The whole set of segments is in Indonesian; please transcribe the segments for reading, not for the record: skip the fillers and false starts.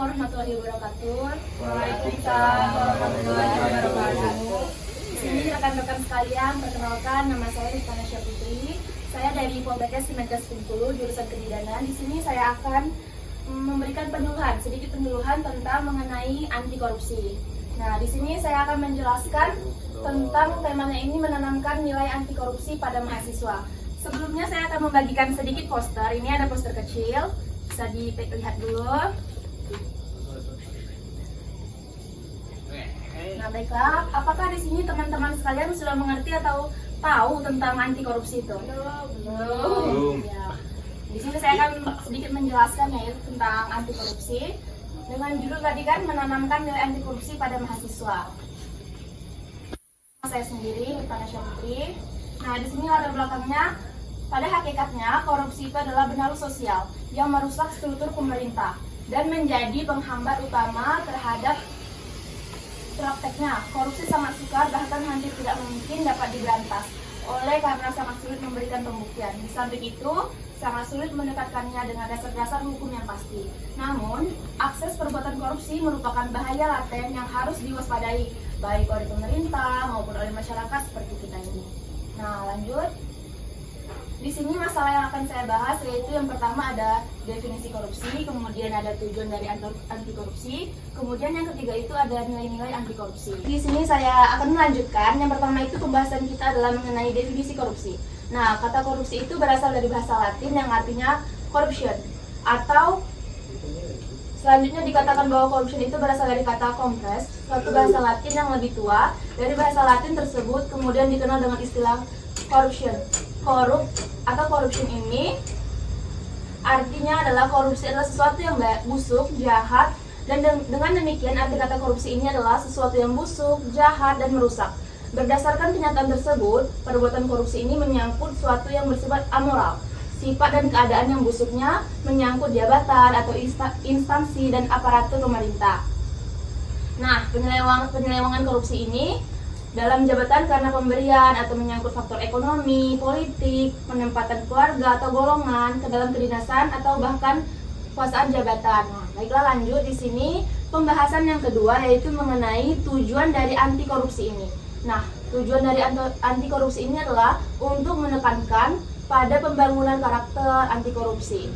warahmatullahi wabarakatuh. Waalaikumsalam warahmatullahi wabarakatuh. Di sini rekan-rekan sekalian, perkenalkan nama saya Rifana Syafitri. Saya dari Poltekkes Kemenkes Bengkulu, jurusan kebidanan. Di sini saya akan memberikan sedikit penyuluhan tentang mengenai anti korupsi. Nah, di sini saya akan menjelaskan tentang temanya ini, menanamkan nilai anti korupsi pada mahasiswa. Sebelumnya saya akan membagikan sedikit poster. Ini ada poster kecil, bisa dilihat dulu. Nah, baiklah, apakah di sini teman-teman sekalian sudah mengerti atau tahu tentang anti korupsi itu? Belum. Ya. Di sini saya akan sedikit menjelaskan ya tentang anti korupsi dengan judul tadi kan, menanamkan nilai anti korupsi pada mahasiswa. Saya sendiri, Rifana Syafitri. Nah, di sini latar belakangnya, pada hakikatnya korupsi itu adalah benalu sosial yang merusak struktur pemerintah dan menjadi penghambat utama terhadap prakteknya. Korupsi sangat sukar, bahkan hampir tidak mungkin dapat diberantas karena sangat sulit memberikan pembuktian. Di samping itu, sangat sulit mendekatkannya dengan dasar-dasar hukum yang pasti. Namun, akses perbuatan korupsi merupakan bahaya laten yang harus diwaspadai, baik oleh pemerintah maupun oleh masyarakat seperti kita ini. Nah, lanjut. Di sini masalah yang akan saya bahas yaitu yang pertama ada definisi korupsi, kemudian ada tujuan dari anti korupsi, kemudian yang ketiga itu ada nilai-nilai anti korupsi. Di sini saya akan melanjutkan. Yang pertama itu pembahasan kita adalah mengenai definisi korupsi. Nah, kata korupsi itu berasal dari bahasa Latin yang artinya corruption, atau selanjutnya dikatakan bahwa corruption itu berasal dari kata compres, suatu bahasa Latin yang lebih tua dari bahasa Latin tersebut, kemudian dikenal dengan istilah corruption. Korup atau corruption ini artinya adalah korupsi adalah sesuatu yang busuk, jahat, dan dengan demikian arti kata korupsi ini adalah sesuatu yang busuk, jahat, dan merusak. Berdasarkan kenyataan tersebut, perbuatan korupsi ini menyangkut sesuatu yang bersifat amoral. Sifat dan keadaan yang busuknya menyangkut jabatan atau instansi dan aparatur pemerintah. Nah, penyelewengan korupsi ini dalam jabatan karena pemberian atau menyangkut faktor ekonomi, politik, penempatan keluarga atau golongan ke dalam kedinasan atau bahkan kekuasaan jabatan. Nah, baiklah lanjut di sini pembahasan yang kedua yaitu mengenai tujuan dari anti korupsi ini. Nah, tujuan dari anti korupsi ini adalah untuk menekankan pada pembangunan karakter anti korupsi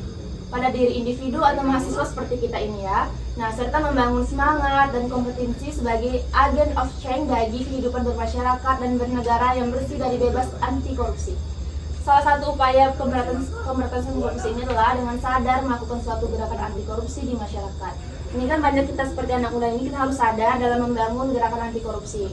pada diri individu atau mahasiswa seperti kita ini ya. Nah, serta membangun semangat dan kompetensi sebagai agen of change bagi kehidupan bermasyarakat dan bernegara yang bersih dari bebas anti korupsi. Salah satu upaya pemberantasan korupsi ini adalah dengan sadar melakukan suatu gerakan anti korupsi di masyarakat. Ini kan banyak kita seperti anak muda ini, kita harus sadar dalam membangun gerakan anti korupsi.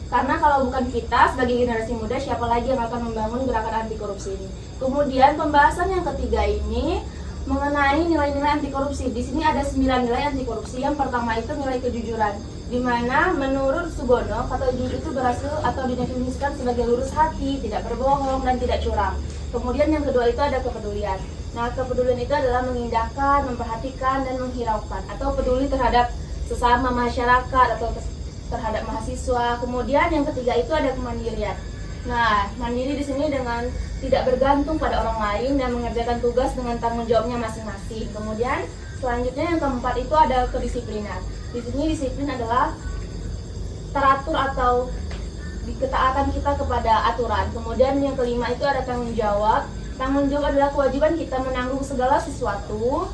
Karena kalau bukan kita sebagai generasi muda, siapa lagi yang akan membangun gerakan anti korupsi ini? Kemudian pembahasan yang ketiga ini mengenai nilai-nilai anti korupsi. Di sini ada 9 nilai anti korupsi. Yang pertama itu nilai kejujuran, di mana menurut Sugono kata jujur itu berhasil atau didefinisikan sebagai lurus hati, tidak berbohong, dan tidak curang. Kemudian yang kedua itu ada kepedulian. Nah, kepedulian itu adalah mengindahkan, memperhatikan, dan menghiraukan atau peduli terhadap sesama masyarakat atau terhadap mahasiswa. Kemudian yang ketiga itu ada kemandirian. Nah, mandiri di sini dengan tidak bergantung pada orang lain dan mengerjakan tugas dengan tanggung jawabnya masing-masing. Kemudian selanjutnya yang keempat itu ada kedisiplinan. Di sini disiplin adalah teratur atau ketaatan kita kepada aturan. Kemudian yang kelima itu ada tanggung jawab. Tanggung jawab adalah kewajiban kita menanggung segala sesuatu.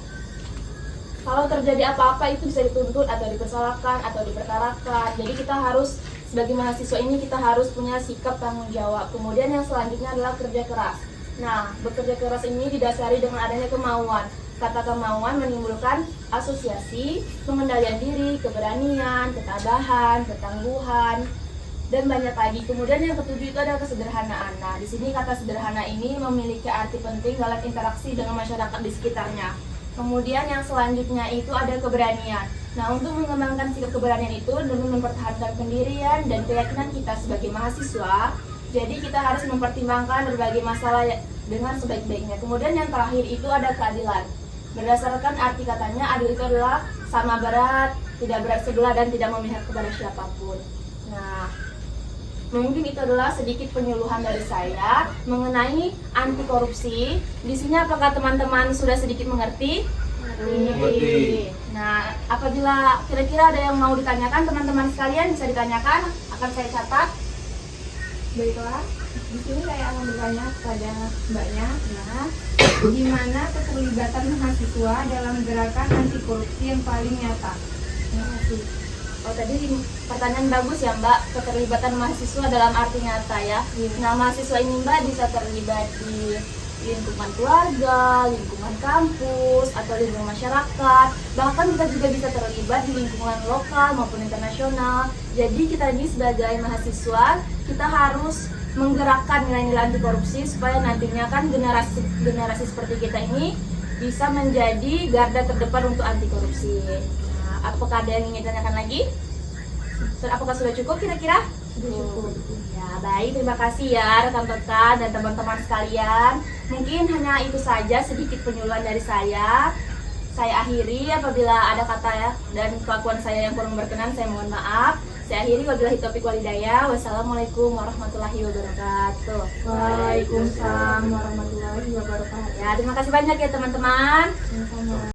Kalau terjadi apa-apa itu bisa dituntut atau dipersalahkan atau diperkarakan. Jadi kita harus sebagai mahasiswa ini kita harus punya sikap tanggung jawab. Kemudian yang selanjutnya adalah kerja keras. Nah, bekerja keras ini didasari dengan adanya kemauan. Kata kemauan menimbulkan asosiasi, pengendalian diri, keberanian, ketabahan, ketangguhan, dan banyak lagi. Kemudian yang ketujuh itu adalah kesederhanaan. Nah, di sini kata sederhana ini memiliki arti penting dalam interaksi dengan masyarakat di sekitarnya. Kemudian yang selanjutnya itu ada keberanian. Nah, untuk mengembangkan sikap keberanian itu demi mempertahankan pendirian dan keyakinan kita sebagai mahasiswa, jadi kita harus mempertimbangkan berbagai masalah dengan sebaik-baiknya. Kemudian yang terakhir itu ada keadilan. Berdasarkan arti katanya, adil itu adalah sama berat, tidak berat sebelah, dan tidak memihak kepada siapapun. Nah, mungkin itu adalah sedikit penyuluhan dari saya mengenai anti korupsi. Di sini apakah teman-teman sudah sedikit mengerti? Mengerti. Nah, Nah, apabila kira-kira ada yang mau ditanyakan teman-teman sekalian bisa ditanyakan, akan saya catat. Baiklah, di sini saya akan bertanya kepada mbaknya, Nah, gimana keterlibatan mahasiswa dalam gerakan anti korupsi yang paling nyata? Terima kasih. oh tadi pertanyaan bagus ya Mbak, keterlibatan mahasiswa dalam arti nyata ya. Nah, mahasiswa ini Mbak bisa terlibat di lingkungan keluarga, lingkungan kampus, atau lingkungan masyarakat. Bahkan kita juga bisa terlibat di lingkungan lokal maupun internasional. Jadi kita ini sebagai mahasiswa, kita harus menggerakkan nilai-nilai anti korupsi supaya nantinya kan generasi seperti kita ini bisa menjadi garda terdepan untuk anti korupsi. Nah, apakah ada yang ingin ditanyakan lagi? Apakah sudah cukup kira-kira? Cukup. Ya, baik, terima kasih ya rekan-rekan dan teman-teman sekalian. Mungkin hanya itu saja sedikit penyuluhan dari saya. Saya akhiri, apabila ada kata ya dan kelakuan saya yang kurang berkenan, saya mohon maaf. Saya akhiri, wabillahi taufiq walhidayah. Wassalamualaikum warahmatullahi wabarakatuh. Waalaikumsalam warahmatullahi wabarakatuh. Ya, terima kasih banyak ya teman-teman. Sama-sama.